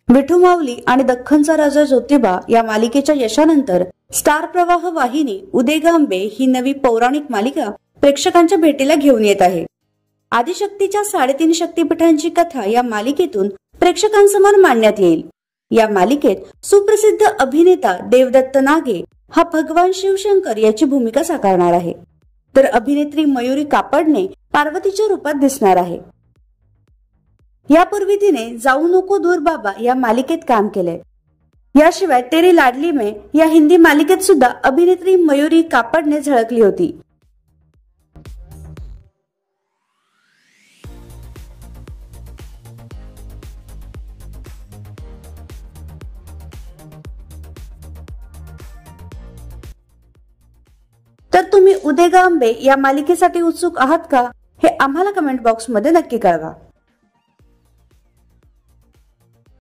विठू माऊली आणि दख्खनचा राजा ज्योतिबा या मालिकेच्या यशानंतर स्टार प्रवाह वाहिनी उदे ग अंबे ही नवी पौराणिक मालिका प्रेक्षकांच्या भेटीला घेऊन येत आहे. आदिशक्तीच्या 3.5 शक्तिपीठांची कथा या मालिकेतून प्रेक्षकांसमोर मांडण्यात येईल. या मालिकेत सुप्रसिद्ध अभिनेता देवदत्त नागे हा भगवान शिवशंकर याची भूमिका साकारणार आहे, तर अभिनेत्री मयुरी कापडने पार्वतीच्या रूपात दिसणार आहे. यापूर्वी तिने जाऊ नको दूर बाबा या मालिकेत काम केले. याशिवाय तेरी लाडली में या हिंदी मालिकेत सुद्धा अभिनेत्री मयुरी कापडने झळकली होती. तर तुम्ही उदे ग अंबे या मालिकेसाठी उत्सुक आहात का? हे आम्हाला कमेंट बॉक्स मध्ये नक्की कळवा.